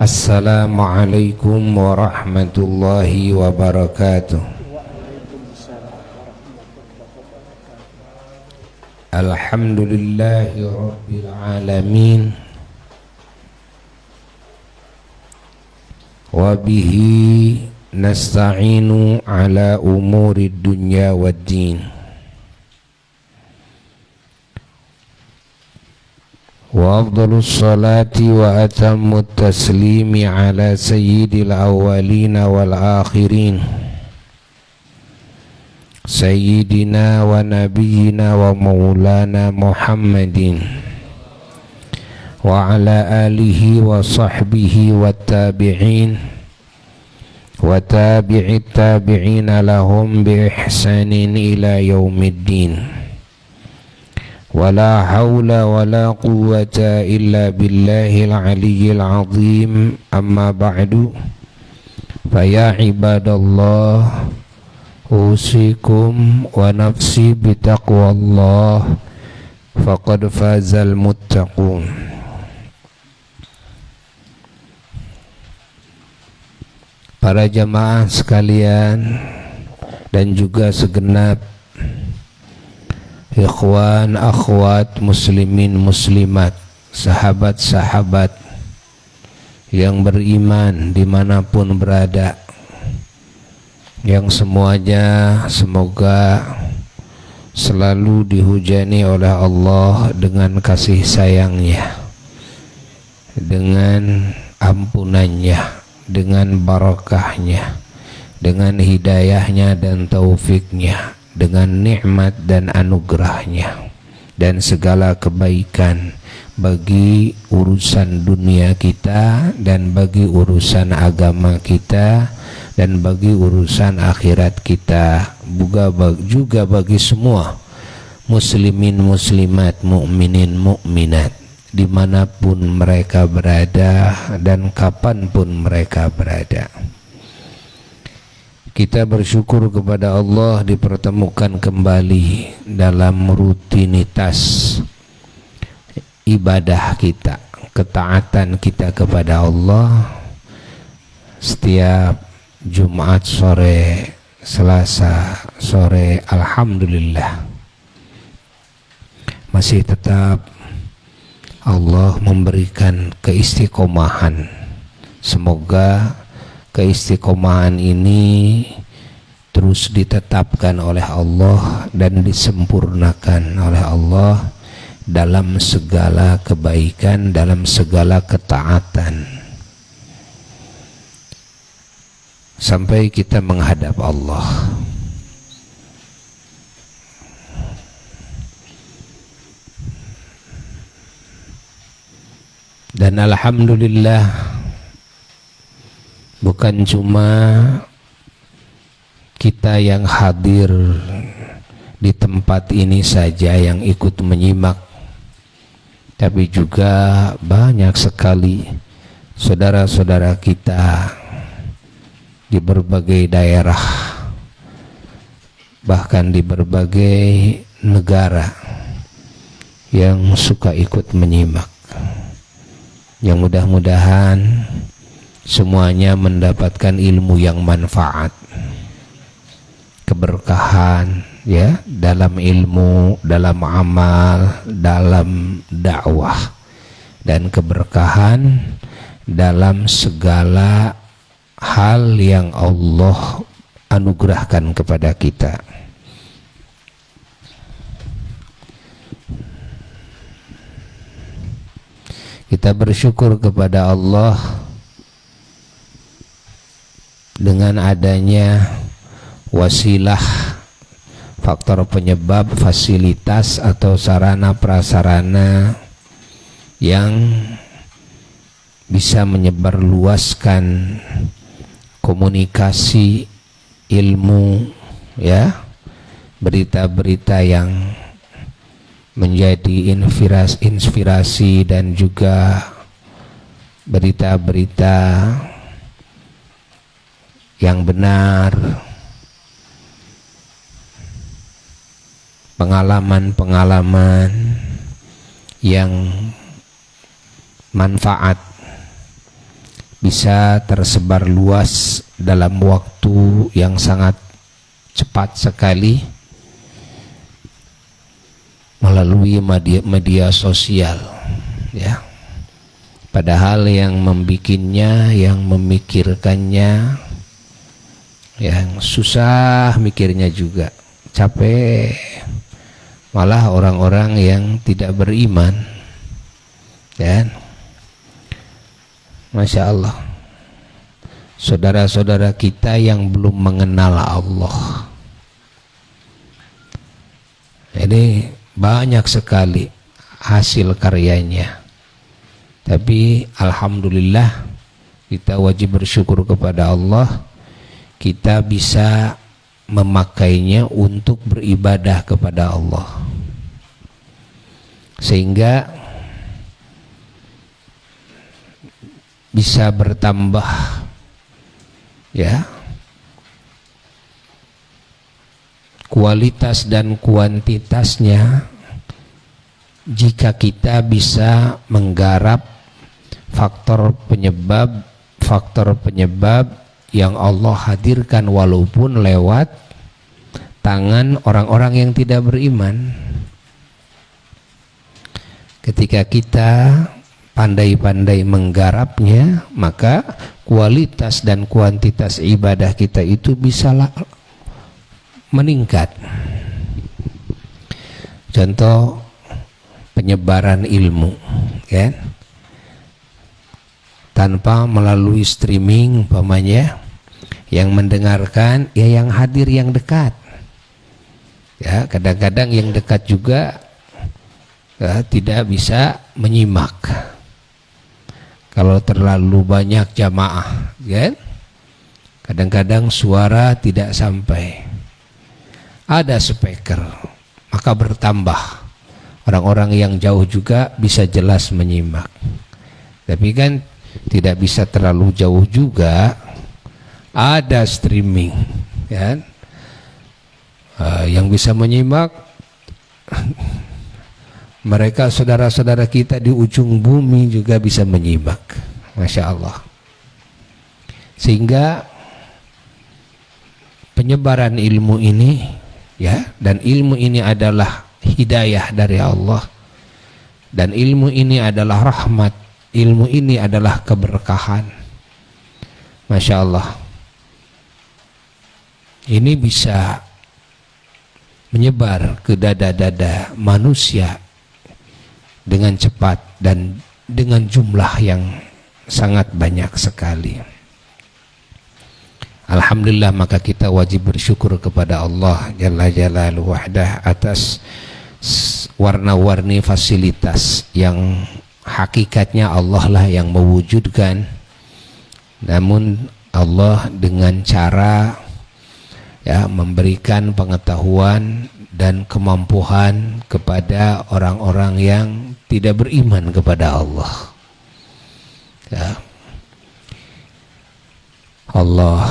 Assalamualaikum warahmatullahi wabarakatuh. Alhamdulillahi rabbil alamin. Wa bihi nasta'inu ala umuri dunya waddin. Wa afdalus salati wa atammut taslimi ala sayyidil awwalina wal akhirin sayyidina wa nabiyyina wa maulana Muhammadin wa ala alihi wa sahbihi wa tabi'in wa tabi'it tabi'ina lahum bi ihsanin ila yaumiddin. Wala hawla wala quwwata illa billahil aliyyil azim. Amma ba'du, faya ibadallah, usikum wa nafsi bitaqwallah, faqad fazal muttaqun. Para jamaah sekalian dan juga segenap ikhwan akhwat muslimin muslimat, sahabat-sahabat yang beriman dimanapun berada, yang semuanya semoga selalu dihujani oleh Allah dengan kasih sayangnya, dengan ampunannya, dengan barakahnya, dengan hidayahnya dan taufiknya, dengan nikmat dan anugerahnya dan segala kebaikan bagi urusan dunia kita dan bagi urusan agama kita dan bagi urusan akhirat kita, juga bagi semua muslimin muslimat, mukminin mukminat dimanapun mereka berada dan kapanpun mereka berada. Kita bersyukur kepada Allah dipertemukan kembali dalam rutinitas ibadah kita, ketaatan kita kepada Allah setiap Jumat sore, Selasa sore. Alhamdulillah masih tetap Allah memberikan keistiqomahan. Semoga keistiqomahan ini terus ditetapkan oleh Allah dan disempurnakan oleh Allah dalam segala kebaikan, dalam segala ketaatan, sampai kita menghadap Allah. Dan alhamdulillah, bukan cuma kita yang hadir di tempat ini saja yang ikut menyimak, tapi juga banyak sekali saudara-saudara kita di berbagai daerah, bahkan di berbagai negara yang suka ikut menyimak. Yang mudah-mudahan semuanya mendapatkan ilmu yang manfaat, keberkahan ya, dalam ilmu, dalam amal, dalam dakwah, dan keberkahan dalam segala hal yang Allah anugerahkan kepada kita. Kita bersyukur kepada Allah dengan adanya wasilah, faktor penyebab, fasilitas atau sarana prasarana yang bisa menyebarluaskan komunikasi ilmu ya, berita-berita yang menjadi inspirasi dan juga berita-berita yang benar, pengalaman-pengalaman yang manfaat bisa tersebar luas dalam waktu yang sangat cepat sekali melalui media sosial, ya. Padahal yang membikinnya, yang memikirkannya, yang susah mikirnya juga, capek. Malah orang-orang yang tidak beriman, dan Masya Allah, saudara-saudara kita yang belum mengenal Allah. Ini banyak sekali hasil karyanya, tapi alhamdulillah kita wajib bersyukur kepada Allah, kita bisa memakainya untuk beribadah kepada Allah, sehingga bisa bertambah, ya, kualitas dan kuantitasnya jika kita bisa menggarap faktor penyebab yang Allah hadirkan walaupun lewat tangan orang-orang yang tidak beriman. Ketika kita pandai-pandai menggarapnya, maka kualitas dan kuantitas ibadah kita itu bisa meningkat. Contoh penyebaran ilmu, kan? Tanpa melalui streaming umpamanya, yang mendengarkan ya yang hadir yang dekat, ya. Kadang-kadang yang dekat juga ya, tidak bisa menyimak kalau terlalu banyak jamaah, kan? Kadang-kadang suara tidak sampai, ada speaker, maka bertambah orang-orang yang jauh juga bisa jelas menyimak. Tapi kan tidak bisa terlalu jauh juga, ada streaming, kan? Yang bisa menyimak mereka saudara-saudara kita di ujung bumi juga bisa menyimak, Masya Allah. Sehingga penyebaran ilmu ini, ya, dan ilmu ini adalah hidayah dari Allah, dan ilmu ini adalah rahmat, ilmu ini adalah keberkahan, Masya Allah. Ini bisa menyebar ke dada-dada manusia dengan cepat dan dengan jumlah yang sangat banyak sekali. Alhamdulillah, maka kita wajib bersyukur kepada Allah Jalla Jalaluhu wahdah atas warna-warni fasilitas yang hakikatnya Allah lah yang mewujudkan, namun Allah dengan cara, ya, memberikan pengetahuan dan kemampuan kepada orang-orang yang tidak beriman kepada Allah, ya. Allah,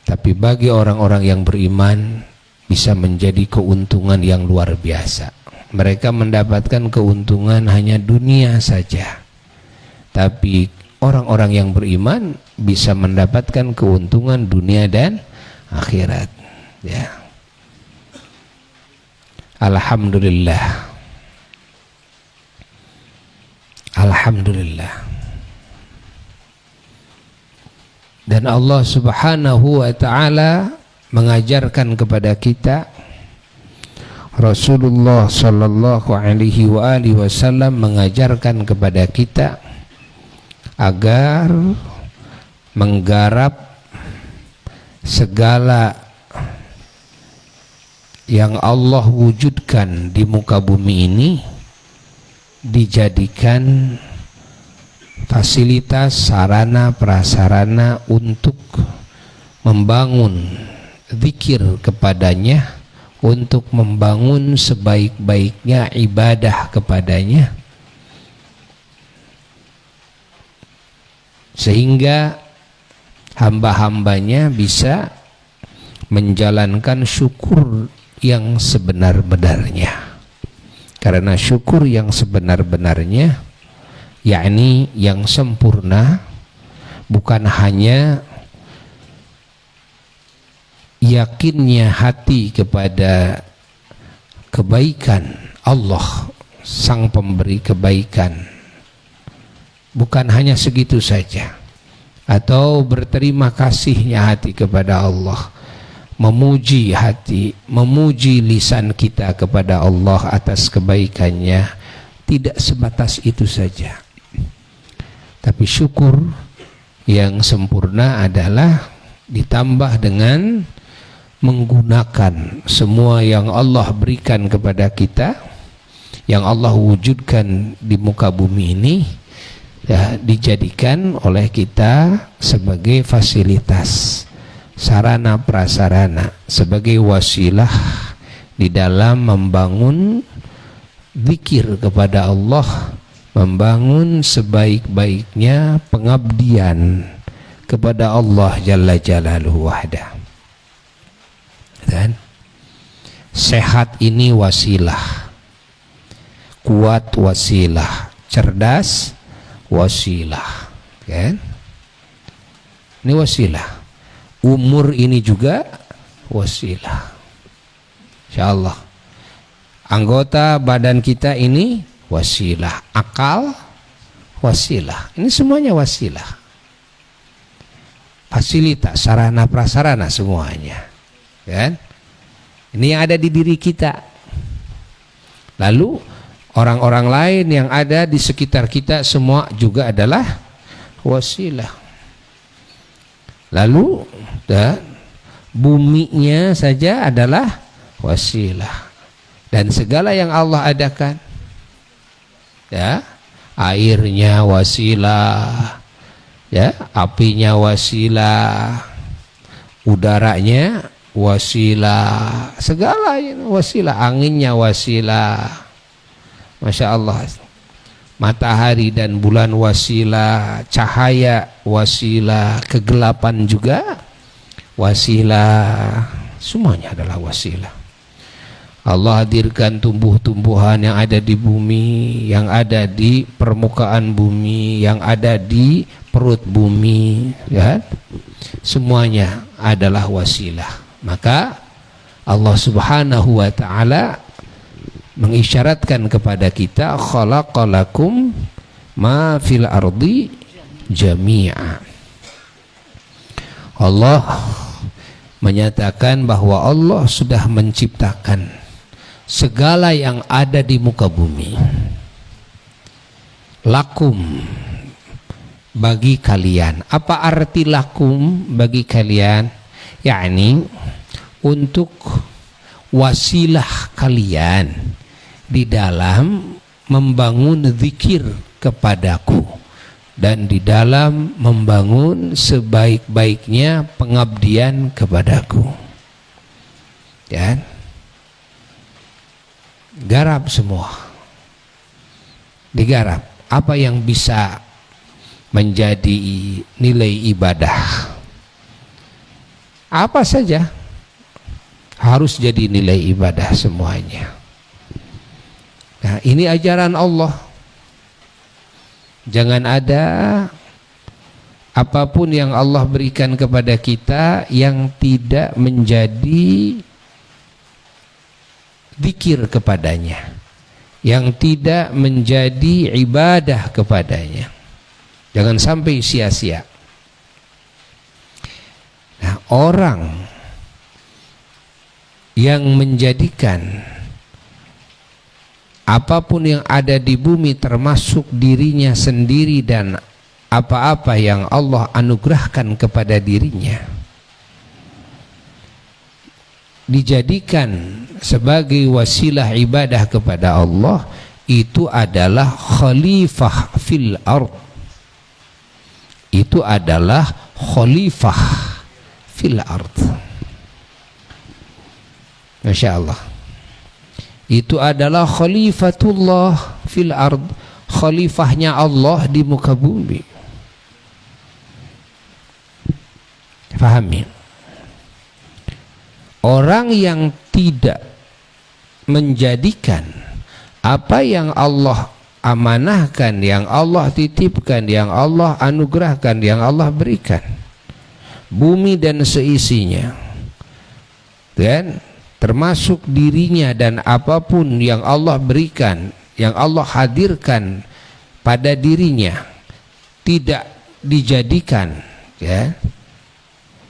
tapi bagi orang-orang yang beriman bisa menjadi keuntungan yang luar biasa. Mereka mendapatkan keuntungan hanya dunia saja, tapi orang-orang yang beriman bisa mendapatkan keuntungan dunia dan akhirat, ya. Alhamdulillah, alhamdulillah. Dan Allah Subhanahu wa ta'ala mengajarkan kepada kita, Rasulullah sallallahu alaihi wa alihi wasallam mengajarkan kepada kita agar menggarap segala yang Allah wujudkan di muka bumi ini dijadikan fasilitas, sarana, prasarana untuk membangun zikir kepadanya, untuk membangun sebaik-baiknya ibadah kepadanya, sehingga hamba-hambanya bisa menjalankan syukur yang sebenar-benarnya. Karena syukur yang sebenar-benarnya yakni yang sempurna, bukan hanya yakinnya hati kepada kebaikan Allah, sang pemberi kebaikan, bukan hanya segitu saja, atau berterima kasihnya hati kepada Allah, memuji hati, memuji lisan kita kepada Allah atas kebaikannya, tidak sebatas itu saja. Tapi syukur yang sempurna adalah ditambah dengan menggunakan semua yang Allah berikan kepada kita, yang Allah wujudkan di muka bumi ini, ya, dijadikan oleh kita sebagai fasilitas, sarana prasarana, sebagai wasilah di dalam membangun zikir kepada Allah, membangun sebaik-baiknya pengabdian kepada Allah Jalla Jalaluhu wahda. Dan sehat ini wasilah, kuat wasilah, cerdas wasilah, kan? Ini wasilah. Umur ini juga wasilah. Insyaallah. Anggota badan kita ini wasilah, akal wasilah. Ini semuanya wasilah. Fasilitas, sarana prasarana semuanya. Kan? Ini yang ada di diri kita. Lalu orang-orang lain yang ada di sekitar kita semua juga adalah wasilah. Lalu buminya saja adalah wasilah. Dan segala yang Allah adakan, ya, airnya wasilah, ya, apinya wasilah, udaranya wasilah, segala wasilah, anginnya wasilah. Masya Allah. Matahari dan bulan wasilah, cahaya wasilah, kegelapan juga wasilah, semuanya adalah wasilah. Allah hadirkan tumbuh-tumbuhan yang ada di bumi, yang ada di permukaan bumi, yang ada di perut bumi, ya, semuanya adalah wasilah. Maka Allah Subhanahu wa ta'ala mengisyaratkan kepada kita, khalaqalakum ma fil ardi jami'a. Allah menyatakan bahwa Allah sudah menciptakan segala yang ada di muka bumi. Lakum, bagi kalian. Apa arti lakum bagi kalian? Yakni untuk wasilah kalian di dalam membangun zikir kepadaku dan di dalam membangun sebaik-baiknya pengabdian kepadaku. Ya, garap semua, digarap apa yang bisa menjadi nilai ibadah, apa saja harus jadi nilai ibadah semuanya. Nah, ini ajaran Allah. Jangan ada apapun yang Allah berikan kepada kita yang tidak menjadi zikir kepadanya, yang tidak menjadi ibadah kepadanya. Jangan sampai sia-sia. Nah, orang yang menjadikan apapun yang ada di bumi termasuk dirinya sendiri dan apa-apa yang Allah anugerahkan kepada dirinya dijadikan sebagai wasilah ibadah kepada Allah, itu adalah khalifah fil ard. Itu adalah khalifah fil ard. Masya Allah. Itu adalah khalifatullah fil ard, khalifahnya Allah di muka bumi. Fahami? Orang yang tidak menjadikan apa yang Allah amanahkan, yang Allah titipkan, yang Allah anugerahkan, yang Allah berikan. Bumi dan seisinya, dan termasuk dirinya dan apapun yang Allah berikan, yang Allah hadirkan pada dirinya, tidak dijadikan ya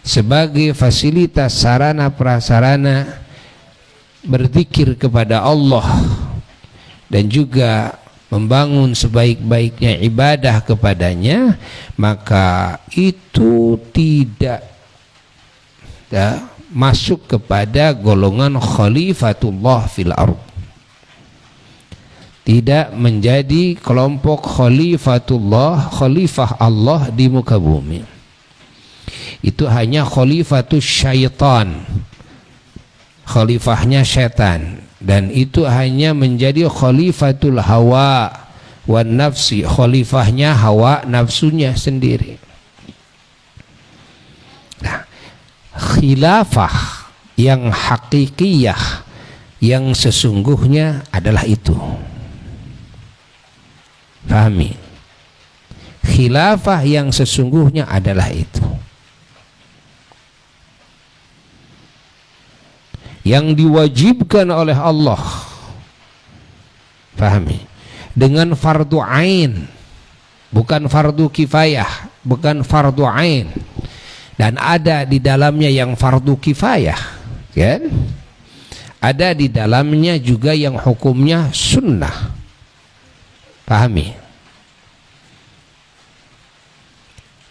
sebagai fasilitas sarana prasarana berzikir kepada Allah dan juga membangun sebaik-baiknya ibadah kepadanya, maka itu tidak masuk kepada golongan khalifatullah fil ardh, tidak menjadi kelompok khalifatullah, khalifah Allah di muka bumi. Itu hanya khalifatus syaitan, khalifahnya setan, dan itu hanya menjadi khalifatul hawa wan nafsi, khalifahnya hawa nafsunya sendiri. Nah, khilafah yang hakikiyah, yang sesungguhnya adalah itu. Pahami? Khilafah yang sesungguhnya adalah itu, yang diwajibkan oleh Allah. Pahami? Dengan fardu ain, bukan fardu kifayah, bukan fardu ain. Dan ada di dalamnya yang fardu kifayah, kan? Ada di dalamnya juga yang hukumnya sunnah. Pahami?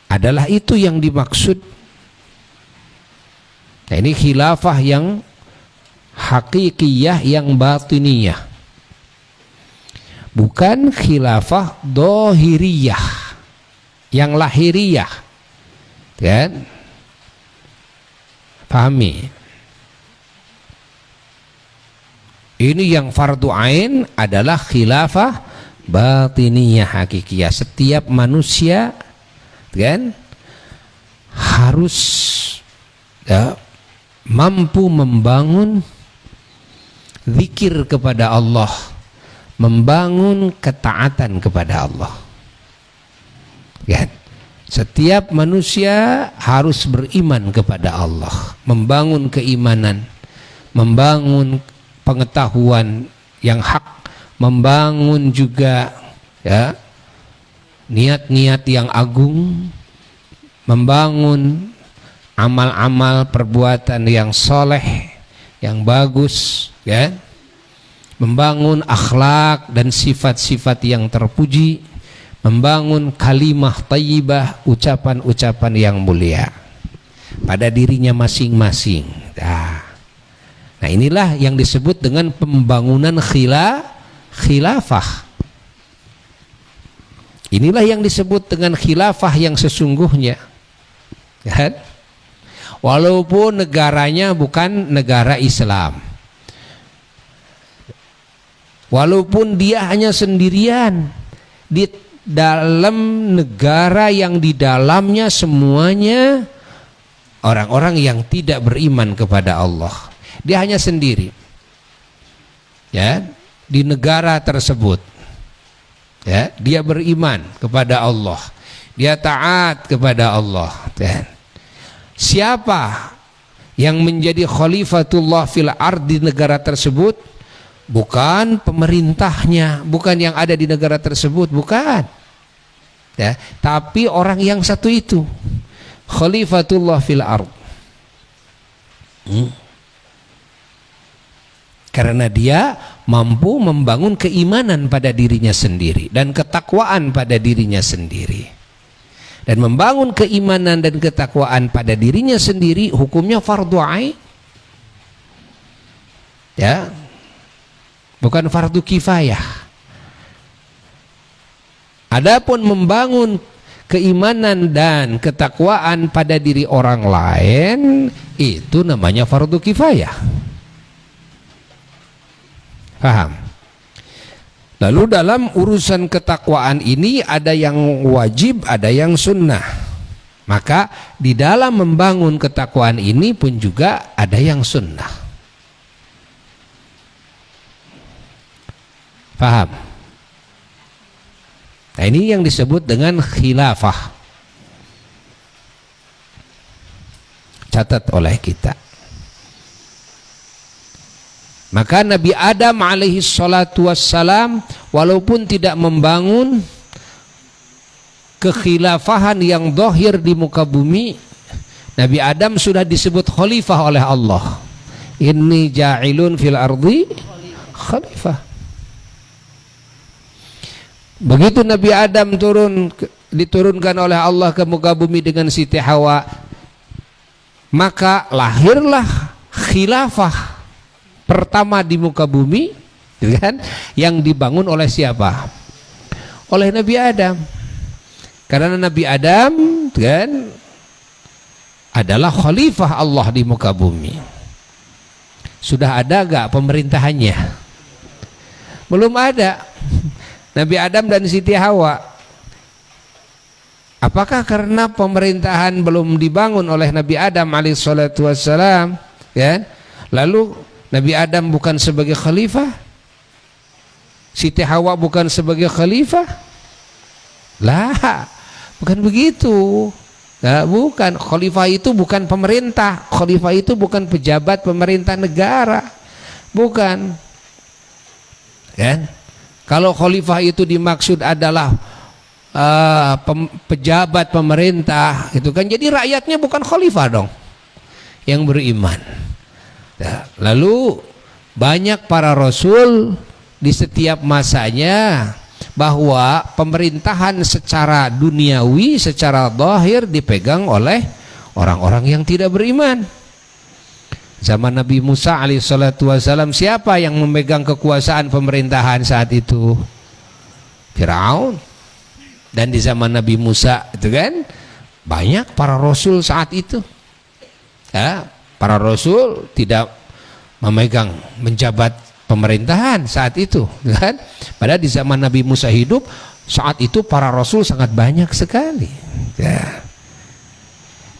Adalah itu yang dimaksud. Nah, ini khilafah yang hakikiyah, yang batiniyah, bukan khilafah dohiriyah, yang lahiriyah, kan? Pahami? Ini yang fardu ain adalah khilafah batiniyah hakikiyah. Setiap manusia kan harus mampu membangun zikir kepada Allah, membangun ketaatan kepada Allah. Kan? Setiap manusia harus beriman kepada Allah, membangun keimanan, membangun pengetahuan yang hak, membangun juga ya niat-niat yang agung, membangun amal-amal perbuatan yang soleh, yang bagus, ya, membangun akhlak dan sifat-sifat yang terpuji, membangun kalimah thayyibah, ucapan-ucapan yang mulia pada dirinya masing-masing. Nah, inilah yang disebut dengan pembangunan khilafah. Inilah yang disebut dengan khilafah yang sesungguhnya. Kan? Walaupun negaranya bukan negara Islam, walaupun dia hanya sendirian di dalam negara yang di dalamnya semuanya orang-orang yang tidak beriman kepada Allah, dia hanya sendiri ya di negara tersebut. Ya, dia beriman kepada Allah, dia taat kepada Allah. Dan siapa yang menjadi khalifatullah fil ard di negara tersebut? Bukan pemerintahnya, bukan yang ada di negara tersebut, bukan. Ya, tapi orang yang satu itu, khalifatullah fil ard. Karena dia mampu membangun keimanan pada dirinya sendiri dan ketakwaan pada dirinya sendiri. Dan membangun keimanan dan ketakwaan pada dirinya sendiri hukumnya fardu ain. Ya. Bukan fardu kifayah. Adapun membangun keimanan dan ketakwaan pada diri orang lain, itu namanya fardu kifayah. Paham? Lalu dalam urusan ketakwaan ini ada yang wajib, ada yang sunnah. Maka di dalam membangun ketakwaan ini pun juga ada yang sunnah. Paham? Nah, ini yang disebut dengan khilafah. Catat oleh kita. Maka Nabi Adam alaihi salatu wassalam walaupun tidak membangun kekhilafahan yang zahir di muka bumi, Nabi Adam sudah disebut khalifah oleh Allah. Inni ja'ilun fil ardi khalifah. Begitu Nabi Adam diturunkan oleh Allah ke muka bumi dengan Siti Hawa, maka lahirlah khilafah pertama di muka bumi, kan? Yang dibangun oleh siapa? Oleh Nabi Adam. Karena Nabi Adam, kan, adalah khalifah Allah di muka bumi. Sudah ada gak pemerintahannya? Belum ada. Nabi Adam dan Siti Hawa. Apakah karena pemerintahan belum dibangun oleh Nabi Adam alaihissalatu wassalam, ya? Lalu Nabi Adam bukan sebagai khalifah, Siti Hawa bukan sebagai khalifah? Lah, bukan begitu. Nah, bukan. Khalifah itu bukan pemerintah. Khalifah itu bukan pejabat pemerintah negara. Bukan. Kan? Kalau khalifah itu dimaksud adalah pejabat pemerintah, itu kan jadi rakyatnya bukan khalifah dong yang beriman. Nah, lalu banyak para rasul di setiap masanya bahwa pemerintahan secara duniawi, secara zahir dipegang oleh orang-orang yang tidak beriman. Zaman Nabi Musa alaihissalatu wassalam, siapa yang memegang kekuasaan pemerintahan saat itu? Firaun. Dan di zaman Nabi Musa itu kan banyak para rasul saat itu, ya, para rasul tidak memegang menjabat pemerintahan saat itu, kan? Padahal di zaman Nabi Musa hidup saat itu para rasul sangat banyak sekali, ya.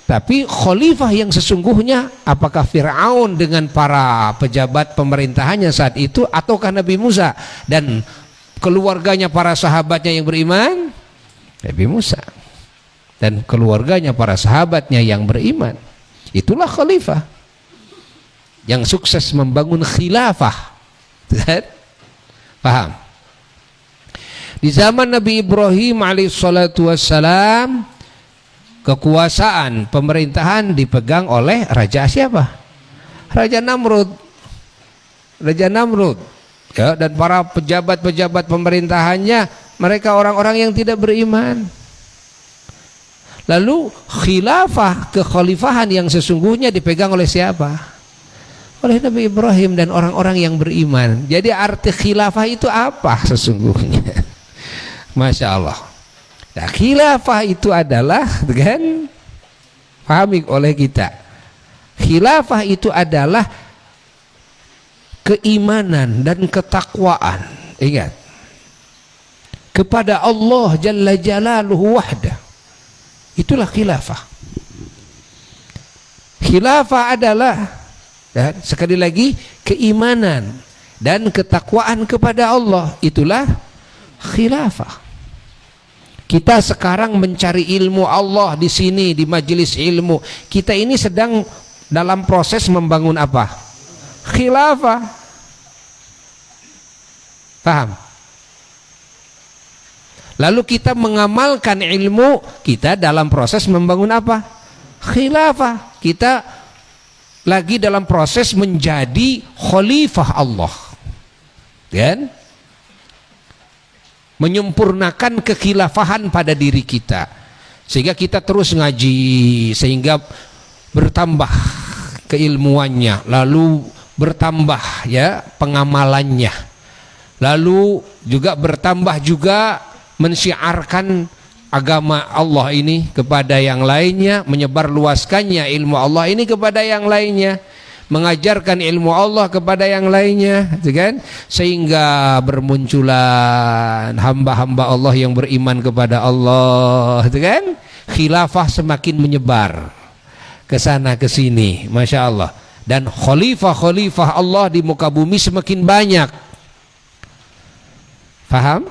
Tapi khalifah yang sesungguhnya apakah Fir'aun dengan para pejabat pemerintahannya saat itu, ataukah Nabi Musa dan keluarganya, para sahabatnya yang beriman? Nabi Musa dan keluarganya, para sahabatnya yang beriman. Itulah khalifah yang sukses membangun khilafah. Paham? Di zaman Nabi Ibrahim alaihissalatu wassalam, kekuasaan pemerintahan dipegang oleh raja siapa? Raja Namrud. Raja Namrud, ya, dan para pejabat-pejabat pemerintahannya mereka orang-orang yang tidak beriman. Lalu khilafah, kekhalifahan yang sesungguhnya dipegang oleh siapa? Oleh Nabi Ibrahim dan orang-orang yang beriman. Jadi arti khilafah itu apa sesungguhnya? Masya Allah. Nah, khilafah itu adalah, kan, pahami oleh kita, khilafah itu adalah keimanan dan ketakwaan, ingat, kepada Allah Jalla Jalaluhu wahdah. Itulah khilafah. Khilafah adalah, dan sekali lagi, keimanan dan ketakwaan kepada Allah. Itulah khilafah. Kita sekarang mencari ilmu Allah di sini, di majelis ilmu. Kita ini sedang dalam proses membangun apa? Khilafah. Paham? Lalu kita mengamalkan ilmu kita dalam proses membangun apa? Khilafah. Kita lagi dalam proses menjadi khalifah Allah, kan? Menyempurnakan kekhilafahan pada diri kita, sehingga kita terus ngaji, sehingga bertambah keilmuannya, lalu bertambah, ya, pengamalannya, lalu juga bertambah juga mensyiarkan agama Allah ini kepada yang lainnya, menyebarluaskannya ilmu Allah ini kepada yang lainnya, mengajarkan ilmu Allah kepada yang lainnya, kan? Sehingga bermunculan hamba-hamba Allah yang beriman kepada Allah, kan? Khilafah semakin menyebar ke sana ke sini, masya Allah. Dan khalifah-khalifah Allah di muka bumi semakin banyak. Paham?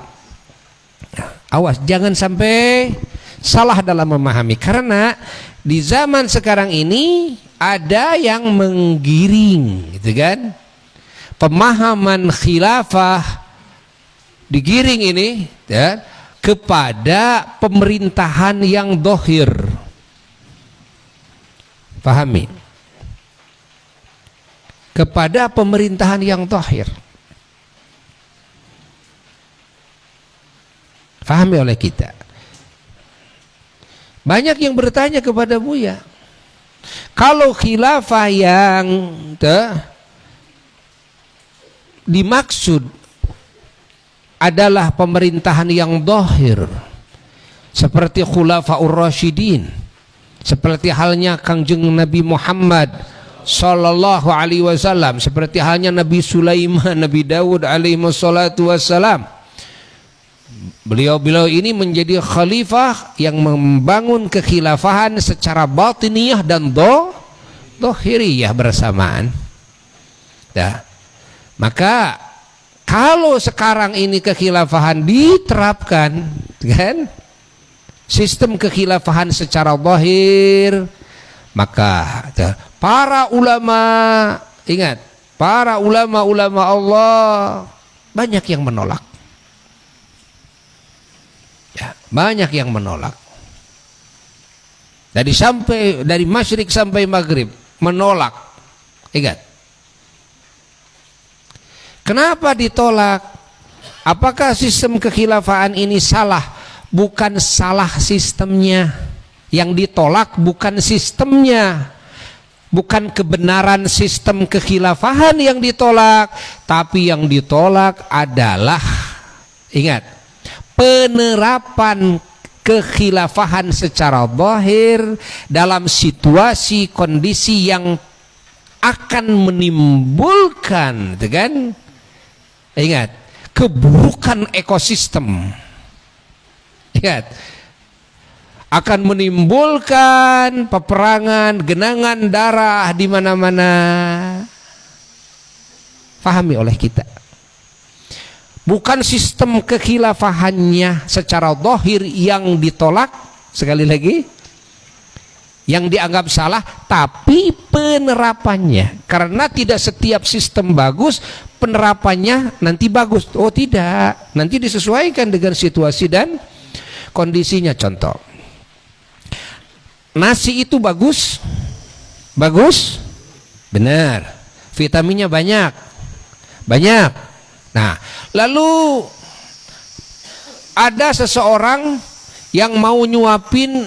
Awas, jangan sampai salah dalam memahami. Karena di zaman sekarang ini ada yang menggiring, gitu kan? Pemahaman khilafah digiring ini ya, kepada pemerintahan yang dohir. Pahami? Kepada pemerintahan yang dohir. Pahami oleh kita. Banyak yang bertanya kepada Buya, kalau khilafah yang dimaksud adalah pemerintahan yang dohir, seperti Khulafaur Rasyidin, seperti halnya Kangjeng Nabi Muhammad Sallallahu Alaihi Wasallam, seperti halnya Nabi Sulaiman, Nabi Daud alaihi wassalatu wassalam. Beliau ini menjadi khalifah yang membangun kekhilafahan secara batiniyah dan dohiriyah bersamaan. Ya. Maka kalau sekarang ini kekhilafahan diterapkan, kan, sistem kekhilafahan secara zahir, maka para ulama, ingat, para ulama Allah banyak yang menolak. Ya, banyak yang menolak. Dari masyrik sampai maghrib menolak. Ingat. Kenapa ditolak? Apakah sistem kekhilafahan ini salah? Bukan salah sistemnya. Yang ditolak bukan sistemnya, bukan kebenaran sistem kekhilafahan yang ditolak, tapi yang ditolak adalah, ingat, penerapan kekhilafahan secara zahir dalam situasi kondisi yang akan menimbulkan, kan? Ingat, keburukan ekosistem. Ingat, akan menimbulkan peperangan, genangan darah di mana-mana. Pahami oleh kita. Bukan sistem kekhilafahannya secara zahir yang ditolak, sekali lagi, yang dianggap salah, tapi penerapannya. Karena tidak setiap sistem bagus, penerapannya nanti bagus. Oh tidak, nanti disesuaikan dengan situasi dan kondisinya. Contoh, nasi itu bagus, benar, vitaminnya banyak. Nah, lalu ada seseorang yang mau nyuapin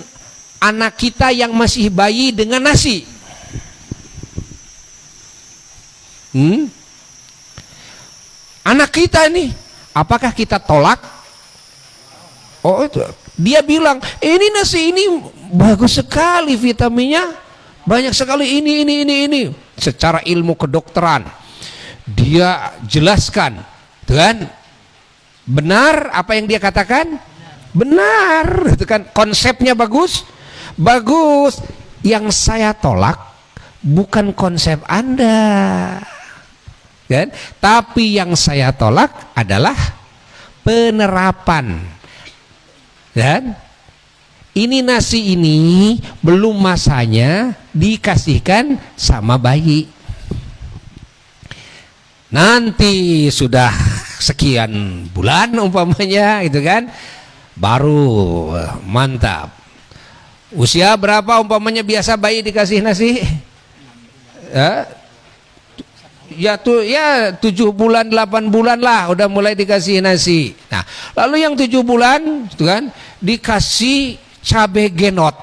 anak kita yang masih bayi dengan nasi. Anak kita nih, apakah kita tolak? Oh, itu dia bilang, ini nasi ini bagus sekali, vitaminnya banyak sekali, ini. Secara ilmu kedokteran dia jelaskan, kan? Benar apa yang dia katakan? Benar, itu kan, konsepnya bagus. Yang saya tolak bukan konsep Anda, kan? Tapi yang saya tolak adalah penerapan. Dan ini nasi ini belum masanya dikasihkan sama bayi. Nanti sudah sekian bulan umpamanya, gitu kan, baru mantap. Usia berapa umpamanya biasa bayi dikasih nasi? Ya 7 bulan 8 bulan lah udah mulai dikasih nasi. Nah, lalu yang 7 bulan itu kan dikasih cabe genot,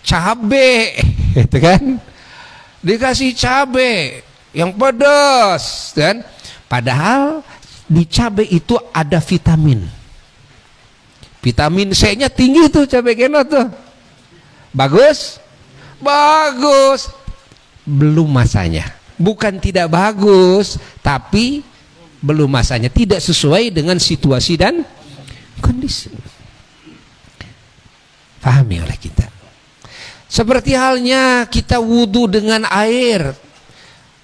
cabe, itu kan, dikasih cabe yang pedas, kan? Padahal di cabe itu ada vitamin C-nya tinggi tuh, cabe genot tuh. Bagus, belum masanya. Bukan tidak bagus, tapi belum masanya, tidak sesuai dengan situasi dan kondisi. Pahami oleh kita. Seperti halnya kita wudu dengan air,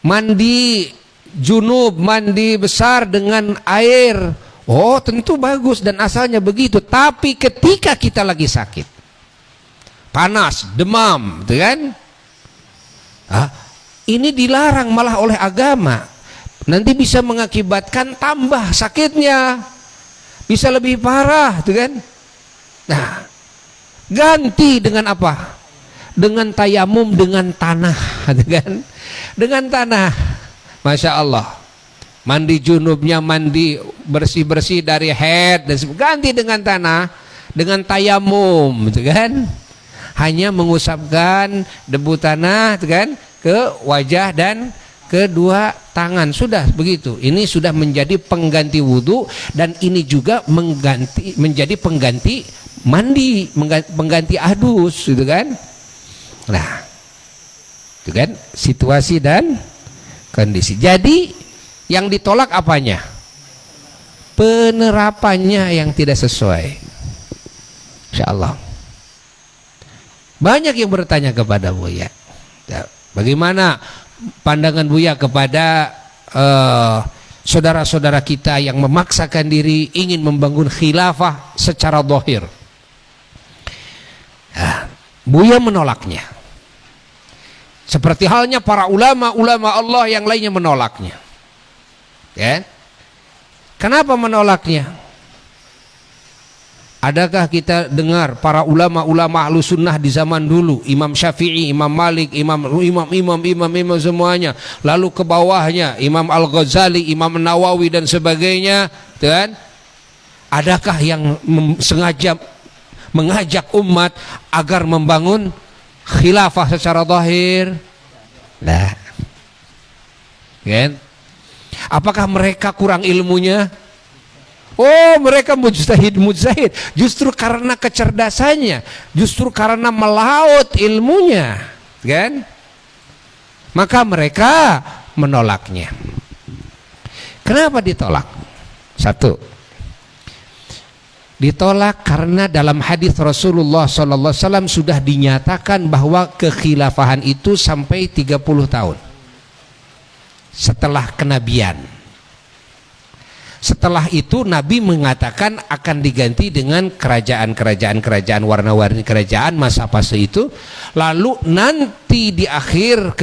mandi junub, mandi besar dengan air, Oh tentu bagus dan asalnya begitu. Tapi ketika kita lagi sakit, panas, demam, gitu kan? Ini dilarang malah oleh agama. Nanti bisa mengakibatkan tambah sakitnya, bisa lebih parah, gitu kan? Nah, ganti dengan apa? Dengan tayamum, dengan tanah, gitu kan? Dengan tanah, masya Allah. Mandi junubnya, mandi bersih-bersih dari haid dan ganti dengan tanah, dengan tayamum, gitu kan? Hanya mengusapkan debu tanah, gitu kan, ke wajah dan kedua tangan, sudah begitu. Ini sudah menjadi pengganti wudhu, dan ini juga menjadi pengganti mandi, pengganti adus, gitu kan? Nah, itu kan situasi dan kondisi. Jadi yang ditolak apanya? Penerapannya yang tidak sesuai. Insyaallah. Banyak yang bertanya kepada Buya, bagaimana pandangan Buya kepada saudara-saudara kita yang memaksakan diri ingin membangun khilafah secara zahir. Buya menolaknya. Seperti halnya para ulama-ulama Allah yang lainnya menolaknya. Ya. Kenapa menolaknya? Adakah kita dengar para ulama-ulama ahlu sunnah di zaman dulu, Imam Syafi'i, Imam Malik, imam semuanya, lalu ke bawahnya Imam Al-Ghazali, Imam Nawawi dan sebagainya, kan? Adakah yang sengaja mengajak umat agar membangun khilafah secara zahir? Nah, kan? Apakah mereka kurang ilmunya? Oh, mereka mujtahid. Justru karena kecerdasannya, justru karena melaut ilmunya, kan? Maka mereka menolaknya. Kenapa ditolak? Satu, ditolak karena dalam hadis Rasulullah SAW sudah dinyatakan bahwa kekhilafahan itu sampai 30 tahun setelah kenabian. Setelah itu Nabi mengatakan akan diganti dengan kerajaan warna-warni kerajaan masa fase itu. Lalu nanti di akhir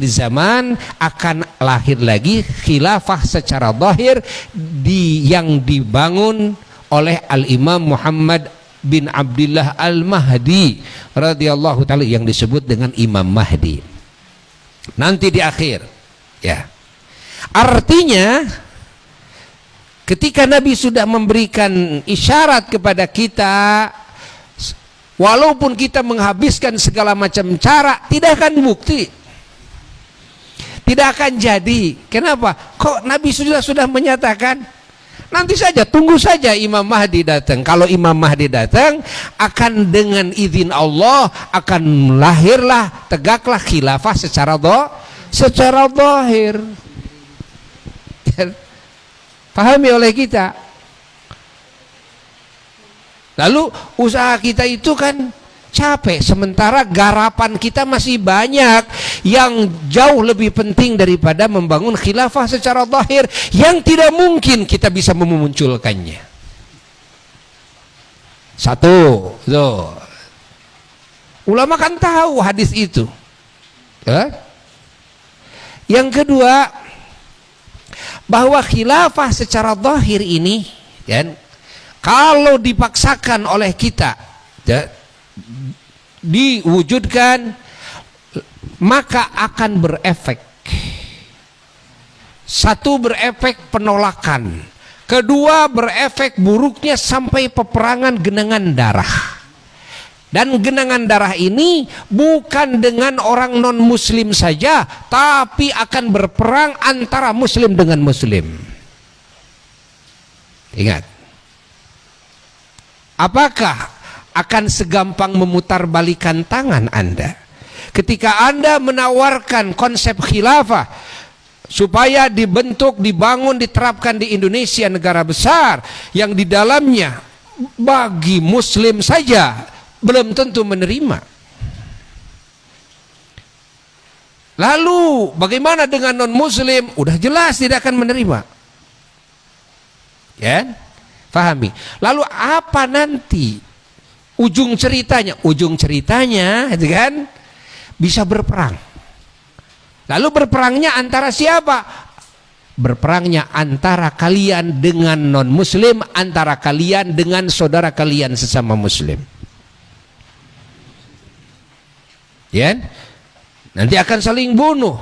zaman akan lahir lagi khilafah secara zahir yang dibangun oleh Al-Imam Muhammad bin Abdullah Al-Mahdi radhiyallahu ta'ala, yang disebut dengan Imam Mahdi. Nanti di akhir, ya. Artinya ketika Nabi sudah memberikan isyarat kepada kita, walaupun kita menghabiskan segala macam cara, tidak akan bukti, tidak akan jadi. Kenapa? Kok Nabi sudah menyatakan? Nanti saja, tunggu saja Imam Mahdi datang. Kalau Imam Mahdi datang, akan dengan izin Allah akan lahirlah, tegaklah khilafah secara zahir. Pahami oleh kita. Lalu usaha kita itu kan capek, sementara garapan kita masih banyak yang jauh lebih penting daripada membangun khilafah secara zahir yang tidak mungkin kita bisa memunculkannya. Satu, tuh. Ulama kan tahu hadis itu. Yang kedua, bahwa khilafah secara zahir ini, kan, kalau dipaksakan oleh kita, ya, diwujudkan, maka akan berefek. Satu, berefek penolakan. Kedua, berefek buruknya sampai peperangan genangan darah. Dan genangan darah ini bukan dengan orang non muslim saja, tapi akan berperang antara muslim dengan muslim. Ingat, apakah akan segampang memutarbalikan tangan Anda ketika Anda menawarkan konsep khilafah supaya dibentuk, dibangun, diterapkan di Indonesia, negara besar yang di dalamnya bagi muslim saja belum tentu menerima. Lalu bagaimana dengan non muslim? Udah jelas tidak akan menerima. Ya, pahami. Lalu apa nanti ujung ceritanya? Ujung ceritanya, itu kan, bisa berperang. Lalu berperangnya antara siapa? Berperangnya antara kalian dengan non muslim, antara kalian dengan saudara kalian sesama muslim. Ya, nanti akan saling bunuh.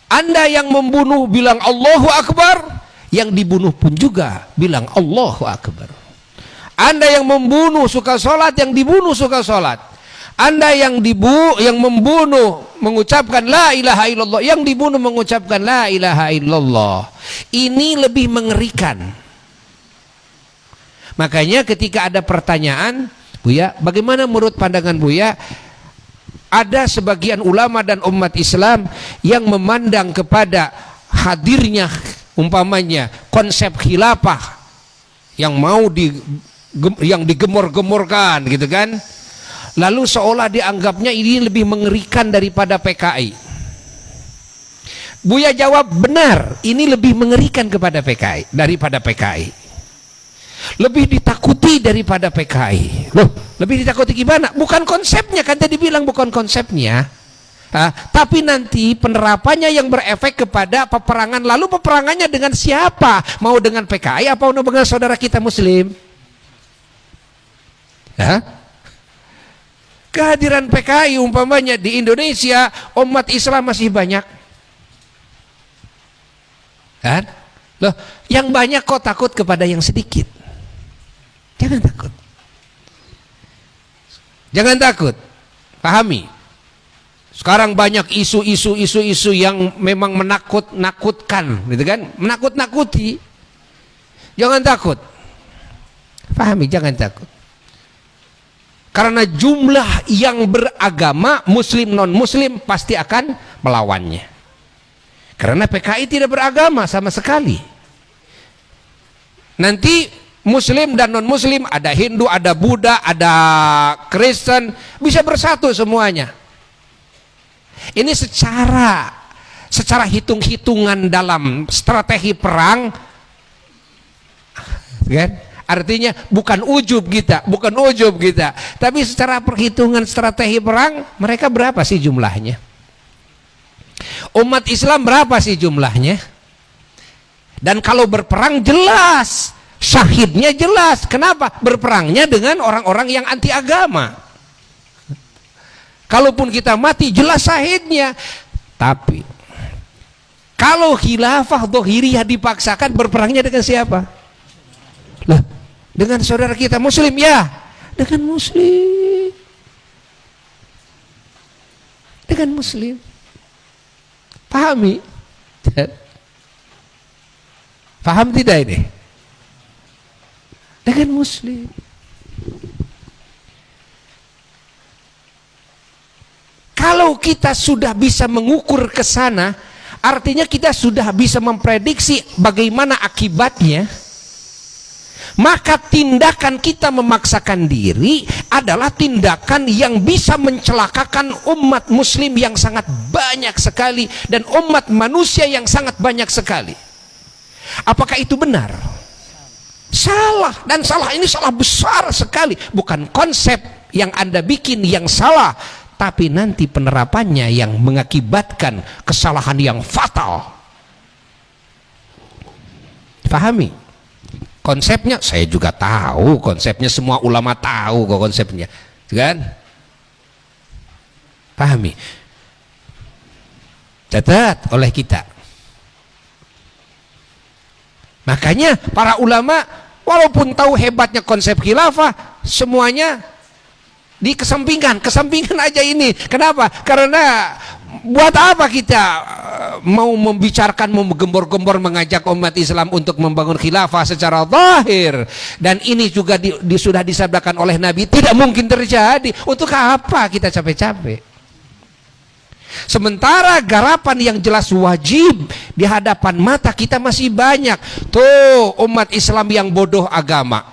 Anda yang membunuh bilang Allahu Akbar, yang dibunuh pun juga bilang Allahu Akbar. Anda yang membunuh suka sholat, yang dibunuh suka sholat. Anda yang membunuh mengucapkan la ilaha illallah, yang dibunuh mengucapkan la ilaha illallah. Ini lebih mengerikan. Makanya ketika ada pertanyaan, Buya, bagaimana menurut pandangan Buya? Ada sebagian ulama dan umat Islam yang memandang kepada hadirnya umpamanya konsep khilafah yang digemor-gemorkan gitu kan, lalu seolah dianggapnya ini lebih mengerikan daripada PKI. Buya jawab, benar, ini lebih mengerikan daripada PKI. Lebih ditakuti daripada PKI. Loh, lebih ditakuti gimana? Bukan konsepnya, kan tadi bilang bukan konsepnya. Tapi nanti penerapannya yang berefek kepada peperangan. Lalu peperangannya dengan siapa? Mau dengan PKI apa mau dengan saudara kita muslim? Kehadiran PKI umpamanya di Indonesia, umat Islam masih banyak. Kan? Loh, yang banyak kok takut kepada yang sedikit. Jangan takut. Jangan takut. Pahami. Sekarang banyak isu yang memang menakutkan, gitu kan? Menakut-nakuti. Jangan takut. Pahami, jangan takut. Karena jumlah yang beragama, muslim non muslim pasti akan melawannya. Karena PKI tidak beragama sama sekali. Nanti muslim dan non muslim, ada Hindu, ada Buddha, ada Kristen, bisa bersatu semuanya. Ini secara hitung-hitungan dalam strategi perang, kan? Artinya bukan ujub kita, tapi secara perhitungan strategi perang, mereka berapa sih jumlahnya? Umat Islam berapa sih jumlahnya? Dan kalau berperang jelas, syahidnya jelas. Kenapa? Berperangnya dengan orang-orang yang anti agama. Kalaupun kita mati jelas syahidnya. Tapi kalau khilafah dhahiriyah dipaksakan, berperangnya dengan siapa? Lah, dengan saudara kita muslim, ya. Dengan muslim. Dengan muslim. Pahami? Paham tidak ini? Dengan muslim. Kalau kita sudah bisa mengukur ke sana, artinya kita sudah bisa memprediksi bagaimana akibatnya. Maka tindakan kita memaksakan diri adalah tindakan yang bisa mencelakakan umat muslim yang sangat banyak sekali dan umat manusia yang sangat banyak sekali. Apakah itu benar? Salah, dan salah ini salah besar sekali. Bukan konsep yang Anda bikin yang salah, tapi nanti penerapannya yang mengakibatkan kesalahan yang fatal. Pahami? Konsepnya saya juga tahu, konsepnya semua ulama tahu kok konsepnya, kan? Pahami? Catat oleh kita. Makanya para ulama walaupun tahu hebatnya konsep khilafah, semuanya dikesampingkan aja ini. Kenapa? Karena buat apa kita mau membicarakan, menggembor-gembor mengajak umat Islam untuk membangun khilafah secara zahir, dan ini juga sudah disabdakan oleh Nabi tidak mungkin terjadi. Untuk apa kita capek-capek? Sementara garapan yang jelas wajib di hadapan mata kita masih banyak. Tuh umat Islam yang bodoh agama,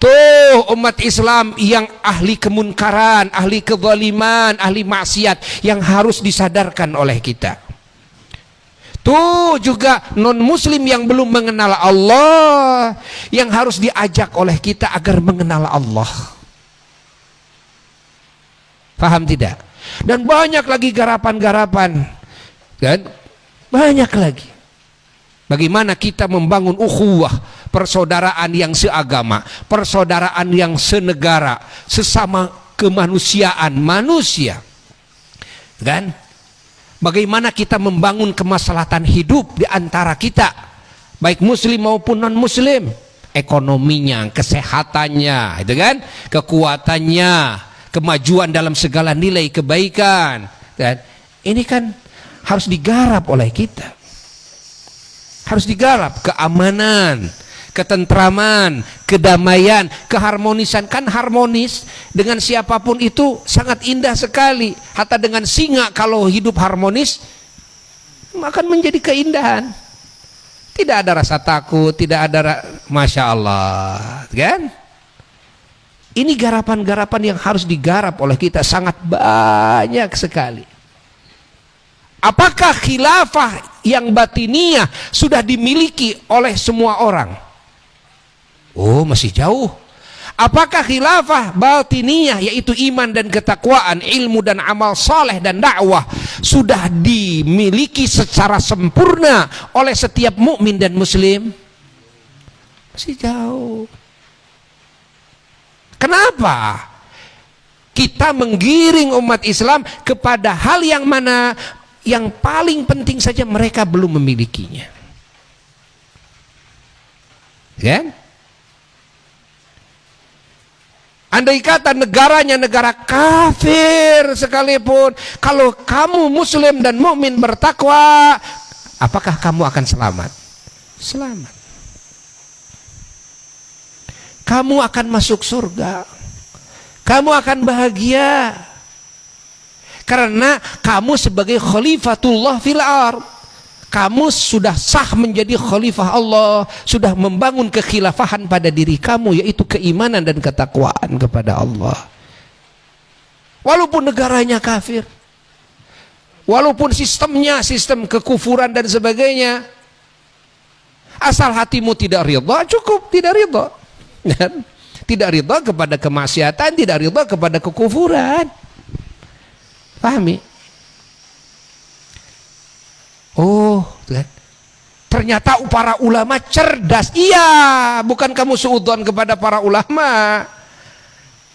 tuh umat Islam yang ahli kemunkaran, ahli kezaliman, ahli maksiat, yang harus disadarkan oleh kita. Tuh juga non muslim yang belum mengenal Allah, yang harus diajak oleh kita agar mengenal Allah. Paham tidak? Dan banyak lagi garapan-garapan, kan? Banyak lagi. Bagaimana kita membangun ukhuwah, persaudaraan yang seagama, persaudaraan yang senegara, sesama kemanusiaan manusia, kan? Bagaimana kita membangun kemaslahatan hidup di antara kita, baik muslim maupun non muslim, ekonominya, kesehatannya, itu kan, kekuatannya, kemajuan dalam segala nilai kebaikan, kan? Ini kan harus digarap oleh kita, harus digarap. Keamanan, ketentraman, kedamaian, keharmonisan. Kan harmonis dengan siapapun itu sangat indah sekali. Hatta dengan singa kalau hidup harmonis akan menjadi keindahan. Tidak ada rasa takut, tidak ada Masya Allah, kan? Ini garapan-garapan yang harus digarap oleh kita sangat banyak sekali. Apakah khilafah yang batiniyah sudah dimiliki oleh semua orang? Oh, masih jauh. Apakah khilafah batiniyah, yaitu iman dan ketakwaan, ilmu dan amal saleh dan dakwah, sudah dimiliki secara sempurna oleh setiap mukmin dan muslim? Masih jauh. Kenapa kita menggiring umat Islam kepada hal yang mana yang paling penting saja mereka belum memilikinya? Kan? Andai kata negaranya negara kafir sekalipun, kalau kamu muslim dan mukmin bertakwa, apakah kamu akan selamat? Selamat. Kamu akan masuk surga. Kamu akan bahagia. Karena kamu sebagai khalifatullah fil ardh, kamu sudah sah menjadi khalifah Allah, sudah membangun kekhilafahan pada diri kamu, yaitu keimanan dan ketakwaan kepada Allah. Walaupun negaranya kafir, walaupun sistemnya sistem kekufuran dan sebagainya, asal hatimu tidak ridha, cukup. Tidak ridha, tidak ridha kepada kemaksiatan, tidak ridha kepada kekufuran. Pahami? Oh, kan? Ternyata para ulama cerdas. Iya, bukan kamu suudzon kepada para ulama,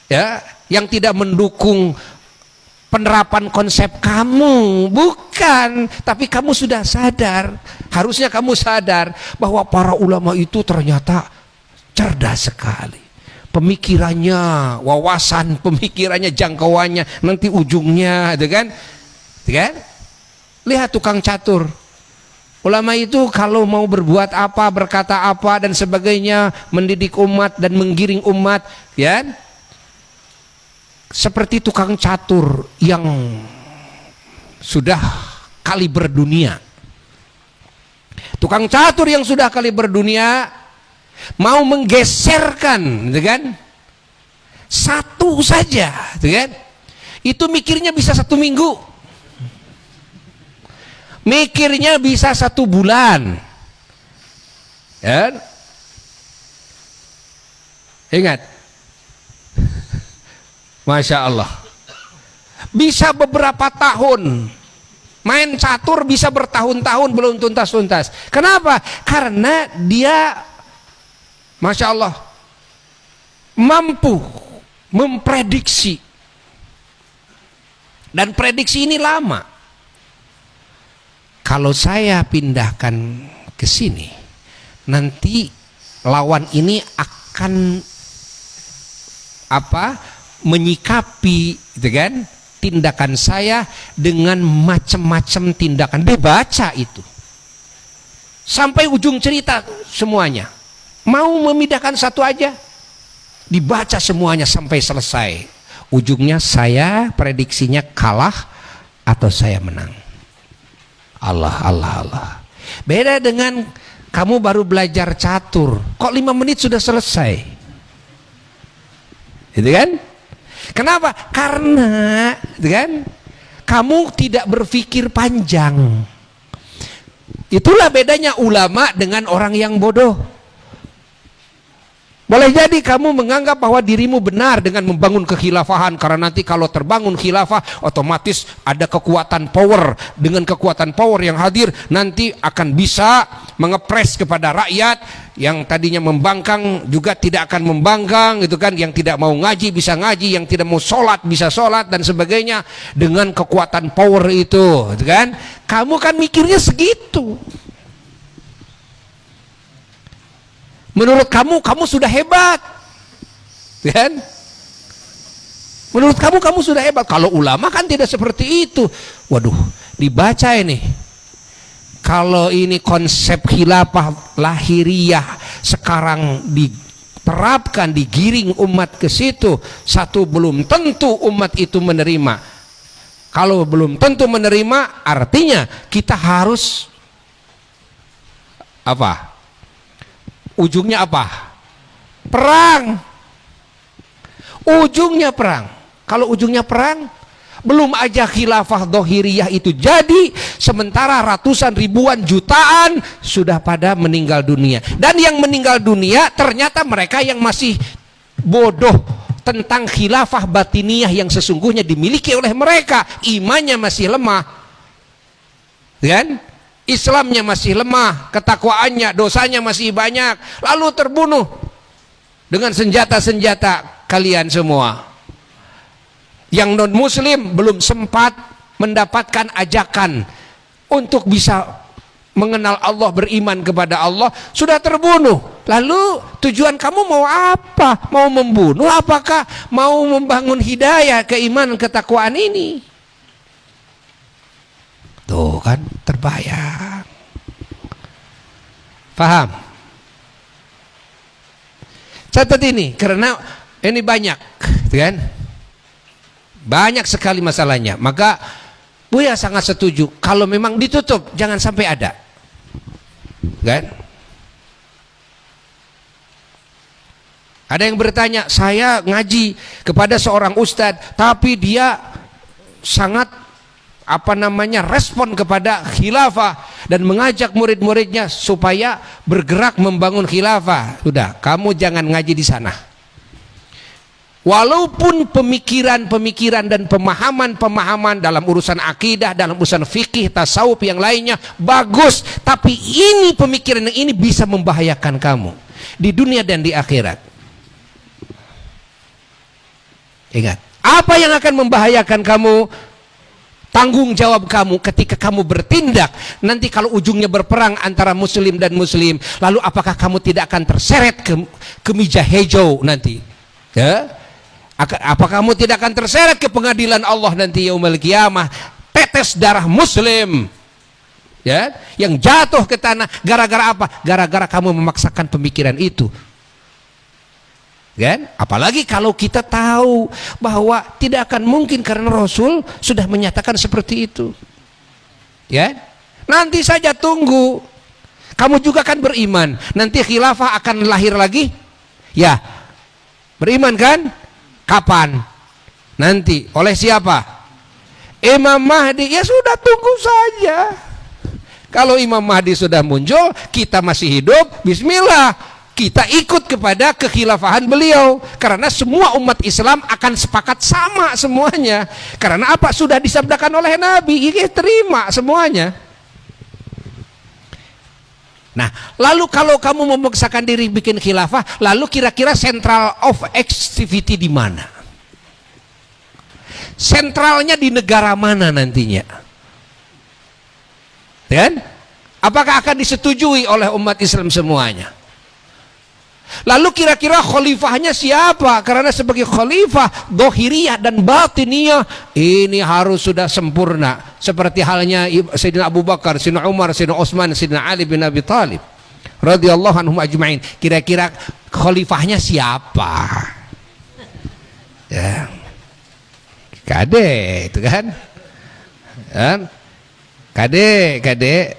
ya, yang tidak mendukung penerapan konsep kamu, bukan. Tapi kamu sudah sadar, harusnya kamu sadar bahwa para ulama itu ternyata cerdas sekali. Pemikirannya, wawasan pemikirannya, jangkauannya, nanti ujungnya, itu kan? Lihat tukang catur. Ulama itu kalau mau berbuat apa, berkata apa dan sebagainya, mendidik umat dan menggiring umat, ya, seperti tukang catur yang sudah kaliber dunia. Tukang catur yang sudah kaliber dunia mau menggeserkan, gitu kan, satu saja, gitu kan, itu mikirnya bisa 1 minggu, mikirnya bisa 1 bulan, ya. Ingat, Masya Allah, bisa beberapa tahun main catur, bisa bertahun-tahun belum tuntas-tuntas. Kenapa? Karena dia Masya Allah mampu memprediksi, dan prediksi ini lama. Kalau saya pindahkan ke sini, nanti lawan ini akan menyikapi, gitu kan, tindakan saya dengan macam-macam tindakan. Dia baca itu sampai ujung cerita semuanya. Mau memindahkan satu aja, dibaca semuanya sampai selesai. Ujungnya saya prediksinya kalah atau saya menang. Allah, Allah, Allah. Beda dengan kamu baru belajar catur, kok 5 menit sudah selesai, gitu kan? Kenapa? Karena, gitu kan, kamu tidak berpikir panjang. Itulah bedanya ulama dengan orang yang bodoh. Boleh jadi kamu menganggap bahwa dirimu benar dengan membangun kekhilafahan, karena nanti kalau terbangun khilafah otomatis ada kekuatan power. Dengan kekuatan power yang hadir nanti akan bisa mengepres kepada rakyat yang tadinya membangkang juga tidak akan membangkang, gitu kan. Yang tidak mau ngaji bisa ngaji, yang tidak mau sholat bisa sholat dan sebagainya dengan kekuatan power itu, gitu kan. Kamu kan mikirnya segitu. Menurut kamu, kamu sudah hebat, kan? Menurut kamu, kamu sudah hebat. Kalau ulama kan tidak seperti itu. Waduh, dibaca ini. Kalau ini konsep khilafah lahiriah sekarang diterapkan, digiring umat ke situ, satu, belum tentu umat itu menerima. Kalau belum tentu menerima, artinya kita harus apa? Ujungnya apa? Perang. Ujungnya perang. Kalau ujungnya perang, belum aja khilafah dohiriyah itu jadi, sementara ratusan ribuan jutaan sudah pada meninggal dunia. Dan yang meninggal dunia ternyata mereka yang masih bodoh tentang khilafah batiniyah yang sesungguhnya dimiliki oleh mereka. Imannya masih lemah, kan? Islamnya masih lemah, ketakwaannya, dosanya masih banyak, lalu terbunuh dengan senjata-senjata kalian semua. Yang non muslim belum sempat mendapatkan ajakan untuk bisa mengenal Allah, beriman kepada Allah, sudah terbunuh. Lalu tujuan kamu mau apa? Mau membunuh? Apakah mau membangun hidayah, keimanan, ketakwaan ini? Tuh kan terbayang. Paham? Catat ini, karena ini banyak, kan? Banyak sekali masalahnya. Maka Buya sangat setuju kalau memang ditutup jangan sampai ada, kan? Ada yang bertanya, saya ngaji kepada seorang ustadz tapi dia sangat respon kepada khilafah dan mengajak murid-muridnya supaya bergerak membangun khilafah. Sudah, kamu jangan ngaji di sana. Walaupun pemikiran-pemikiran dan pemahaman-pemahaman dalam urusan akidah, dalam urusan fikih, tasawuf yang lainnya bagus, tapi ini pemikiran yang ini bisa membahayakan kamu di dunia dan di akhirat. Ingat, apa yang akan membahayakan kamu? Tanggung jawab kamu ketika kamu bertindak. Nanti kalau ujungnya berperang antara muslim dan muslim, lalu apakah kamu tidak akan terseret ke meja hijau nanti? Ya? Apakah kamu tidak akan terseret ke pengadilan Allah nanti yaumul qiyamah? Tetes darah muslim, ya, yang jatuh ke tanah gara-gara apa? Gara-gara kamu memaksakan pemikiran itu. Kan? Apalagi kalau kita tahu bahwa tidak akan mungkin karena Rasul sudah menyatakan seperti itu. Ya? Nanti saja tunggu. Kamu juga kan beriman, nanti khilafah akan lahir lagi? Ya. Beriman kan? Kapan? Nanti. Oleh siapa? Imam Mahdi. Ya sudah, tunggu saja. Kalau Imam Mahdi sudah muncul, kita masih hidup, bismillah. Kita ikut kepada kekhilafahan beliau, karena semua umat Islam akan sepakat sama semuanya. Karena apa? Sudah disabdakan oleh Nabi, ini terima semuanya. Nah, lalu kalau kamu memaksakan diri bikin khilafah, lalu kira-kira central of activity di mana? Sentralnya di negara mana nantinya? Dan apakah akan disetujui oleh umat Islam semuanya? Lalu kira-kira khalifahnya siapa? Karena sebagai khalifah dohiriyah dan batiniyah ini harus sudah sempurna, seperti halnya Sayyidina Abu Bakar, Sayyidina Umar, Sayyidina Utsman, Sayyidina Ali bin Abi Thalib radhiyallahu anhum ajma'in. Kira-kira khalifahnya siapa? Ya, kade itu kan? Kade.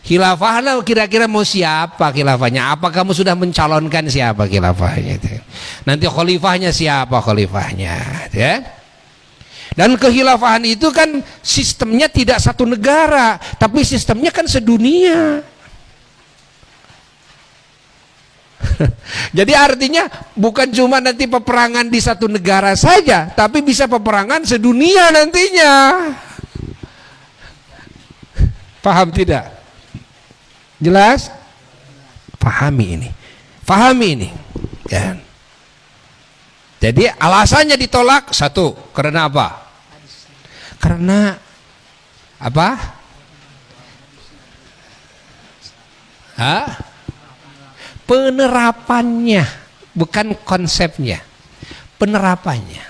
Khilafahnya kira-kira mau siapa khilafahnya? Apa kamu sudah mencalonkan siapa khilafahnya? Nanti khalifahnya siapa khalifahnya? Ya? Dan kekhilafahan itu kan sistemnya tidak satu negara, tapi sistemnya kan sedunia. Jadi artinya bukan cuma nanti peperangan di satu negara saja, tapi bisa peperangan sedunia nantinya. Paham tidak? Jelas? Pahami ini. Pahami ini. Ya. Jadi alasannya ditolak satu, karena apa? Karena apa? Penerapannya, bukan konsepnya, penerapannya.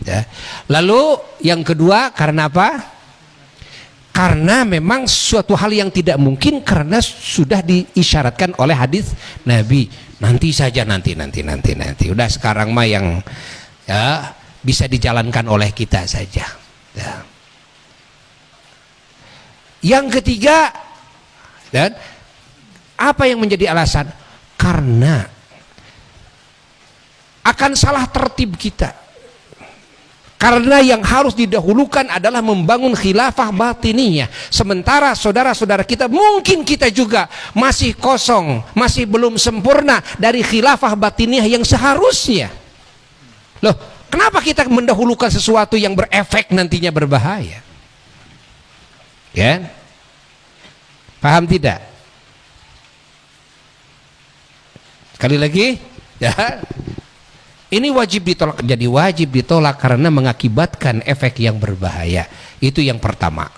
Ya. Lalu yang kedua karena apa? Karena memang suatu hal yang tidak mungkin, karena sudah diisyaratkan oleh hadis Nabi. Nanti saja, nanti. Udah sekarang mah yang ya bisa dijalankan oleh kita saja. Ya. Yang ketiga, dan apa yang menjadi alasan? Karena akan salah tertib kita. Karena yang harus didahulukan adalah membangun khilafah batiniyah. Sementara saudara-saudara kita, mungkin kita juga masih kosong, masih belum sempurna dari khilafah batiniyah yang seharusnya. Loh, kenapa kita mendahulukan sesuatu yang berefek nantinya berbahaya? Ya, paham tidak? Sekali lagi, ya. Ini wajib ditolak. Jadi wajib ditolak karena mengakibatkan efek yang berbahaya. Itu yang pertama.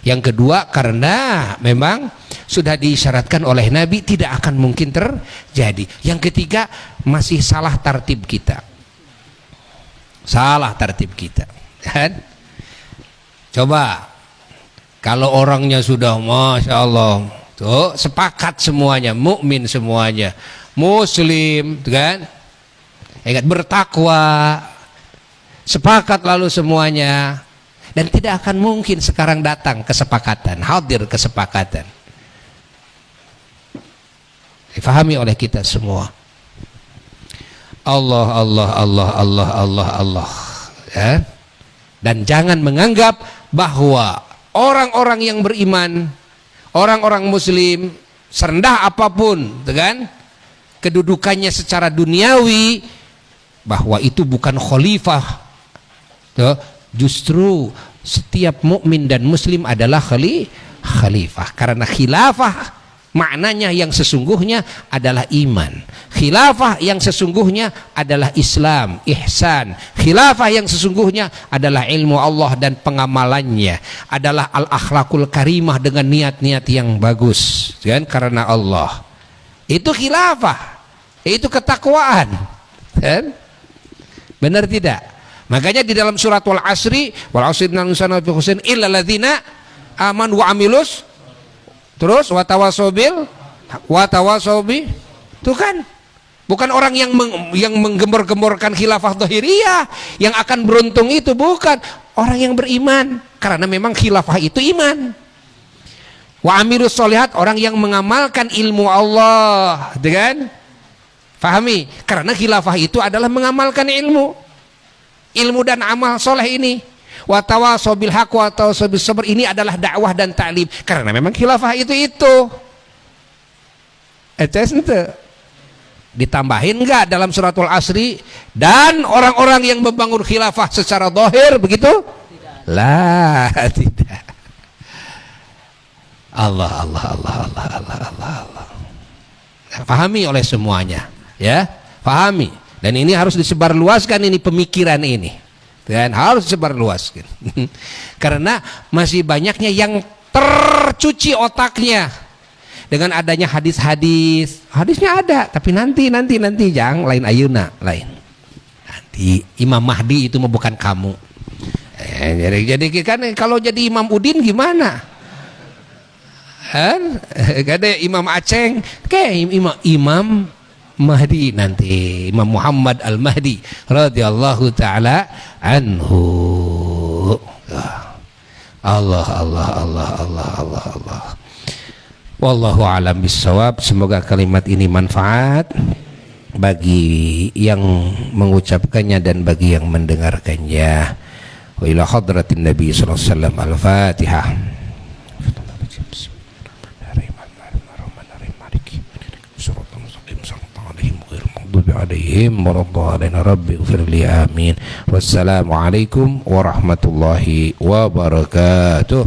Yang kedua, karena memang sudah diisyaratkan oleh Nabi tidak akan mungkin terjadi. Yang ketiga, masih salah tertib kita. Salah tertib kita. Dan coba kalau orangnya sudah Masya Allah tuh sepakat semuanya, mukmin semuanya, muslim, kan, ingat bertakwa, sepakat lalu semuanya, dan tidak akan mungkin sekarang datang kesepakatan, hadir kesepakatan. Difahami oleh kita semua. Allah, ya. Dan jangan menganggap bahwa orang-orang yang beriman, orang-orang muslim, serendah apapun, kan, kedudukannya secara duniawi, bahwa itu bukan khalifah. Justru setiap mukmin dan muslim adalah khalifah, karena khilafah maknanya yang sesungguhnya adalah iman. Khilafah yang sesungguhnya adalah Islam, ihsan. Khilafah yang sesungguhnya adalah ilmu Allah dan pengamalannya, adalah al-akhlakul karimah dengan niat-niat yang bagus, kan, karena Allah. Itu khilafah, itu ketakwaan, kan? Benar tidak? Makanya di dalam surat wal asri, wal asri innal insana lafi khusr illa alladzina amanu wa amilus, terus watawasobil, watawasobi, itu kan bukan orang yang menggembor-gemborkan khilafah dhahiriyah yang akan beruntung, itu bukan orang yang beriman, karena memang khilafah itu iman. Wa amilus solihat, orang yang mengamalkan ilmu Allah, kan? Fahami, karena khilafah itu adalah mengamalkan ilmu dan amal soleh ini. Wa tawasobil haq wa tawasobil sabr, ini adalah dakwah dan ta'lim, karena memang khilafah itu. Ditambahin enggak dalam suratul asri, dan orang-orang yang membangun khilafah secara zahir, begitu? Tidak. Lah, tidak. Allah. Pahami oleh semuanya, ya, pahami. Dan ini harus disebarluaskan, ini pemikiran ini, dan harus disebarluaskan. Karena masih banyaknya yang tercuci otaknya dengan adanya hadis-hadis. Hadisnya ada, tapi nanti jangan lain ayuna, lain. Nanti Imam Mahdi itu bukan kamu. Jadi kan kalau jadi Imam Udin gimana? Kan ada Imam Aceng, kayak Imam Mahdi nanti, Imam Muhammad Al-Mahdi radhiyallahu taala anhu. Allah. Wallahu a'lam bissawab. Semoga kalimat ini manfaat bagi yang mengucapkannya dan bagi yang mendengarkannya. wa ila hadratin Nabi sallallahu alaihi wasallam. Al-Fatihah. عليهم ولا الضالين رب اغفر لي آمين. والسلام عليكم ورحمة الله وبركاته.